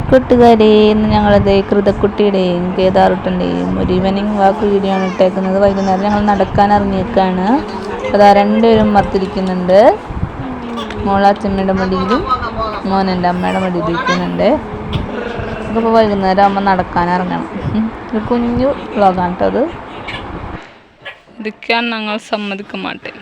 കൂട്ടുകാരെ, ഇന്ന് ഞങ്ങളത് കൃതക്കുട്ടിയുടെയും കേദാറുട്ടൻ്റെയും ഒരു ഈവനിങ് വാക്ക് വീഡിയോ ആണ് ഇട്ടേക്കുന്നത്. വൈകുന്നേരം ഞങ്ങൾ നടക്കാൻ ഇറങ്ങിയേക്കാണ്. അതാ രണ്ടുപേരും മത്തിരിക്കുന്നുണ്ട്. മോളാച്ചമ്മയുടെ മടിയിലും മോൻ എൻ്റെ അമ്മയുടെ മടിയിൽ ഇരിക്കുന്നുണ്ട്. അപ്പോൾ വൈകുന്നേരം ആകുമ്പോൾ നടക്കാൻ ഇറങ്ങണം. ഒരു കുഞ്ഞു വ്ളോഗാണ് കേട്ടോ അത്. ഇരിക്കാൻ ഞങ്ങൾ സമ്മതിക്ക മാട്ടേ.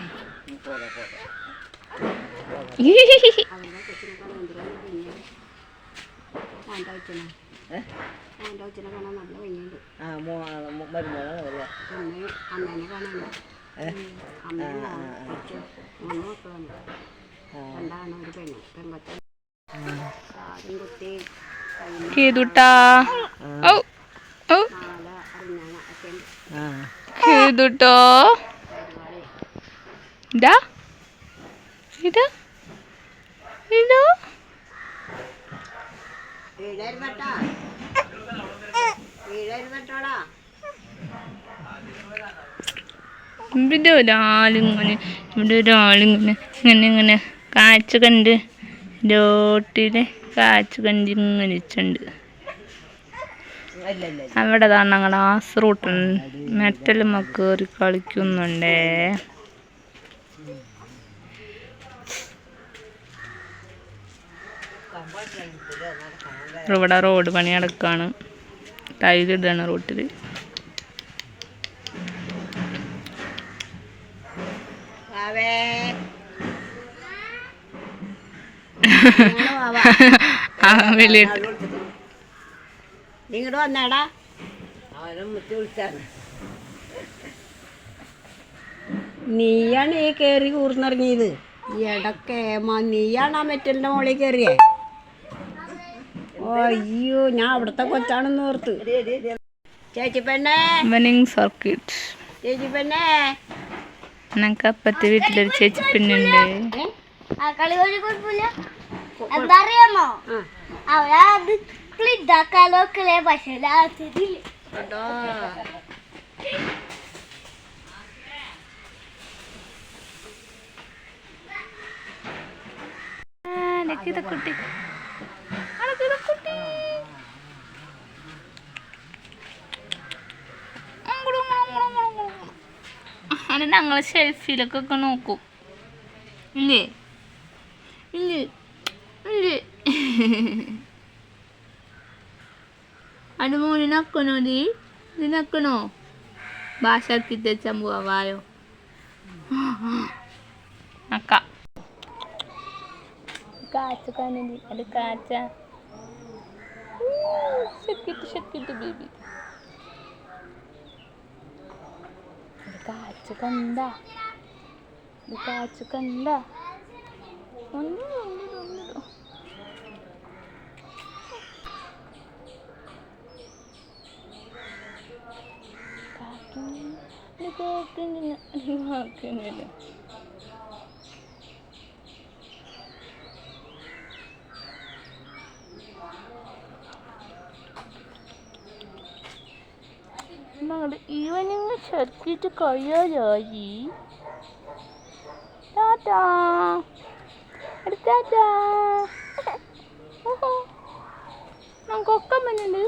കേതുട്ടാ കേതുട്ടോ ഇതാ ഇതാ ഇതോ ഇവിടെ ഒരാളിങ്ങനെ ഇങ്ങനെ കാഴ്ച കണ്ട് റോട്ടിലെ കാഴ്ച കണ്ട് ഇങ്ങനെ ഇച്ചുണ്ട്. അവിടെ ഞങ്ങളുടെ ആസ്റൂട്ട് മെറ്റലുമ്മ കയറി കളിക്കുന്നുണ്ടേ. ഇവിടെ റോഡ് പണി നടക്കാണ്. ടൈലിടാണ് റോട്ടിൽ. ഇങ്ങോട്ട് വന്നാടാ. നീയാണ് ഈ കയറി കൂർന്നിറങ്ങിയത്. എടക്കേമ നീയാണ് ആ മെറ്റലിന്റെ മുകളിൽ കയറിയേ. അയ്യോ, ഞാൻ അവിടുത്തെ കൊച്ചാണെന്ന് ഓർത്ത്. ചേച്ചി പെണ്ണേ, സർക്യൂട്ട്. ചേച്ചി പെണ്ണേ, ഞങ്ങൾക്ക് അപ്പത്തെ വീട്ടിലൊരു ചേച്ചി പെണ്ണുണ്ട്. എന്താ അറിയാമോ, അവരത് ക്ലിഡാക്കാലോക്കലേ പക്ഷേ കുട്ടി അത് ഞങ്ങൾ ഷെൽഫിലൊക്കെ നോക്കും. ഇല്ലേ ഇല്ലേ ഇല്ലേ അത് മോന് നക്കണോ? ഇത് നക്കണോ? ഭാഷാക്കി തെച്ചാൻ പോവായോ? നക്ക കാച്ച കണ്ടി അത് കാച്ച ഷക്കിട്ട് ബേബി കാച്ച കണ്ട കാച്ച കണ്ട കേൾക്കുന്നില്ല. ഞങ്ങളുടെ ഈവനിങ് ശർക്കിട്ട് കഴിയാറായി. ടാറ്റാ ടാറ്റാ. ഞങ്ങൾക്കൊക്കെ മഞ്ഞുണ്ട്.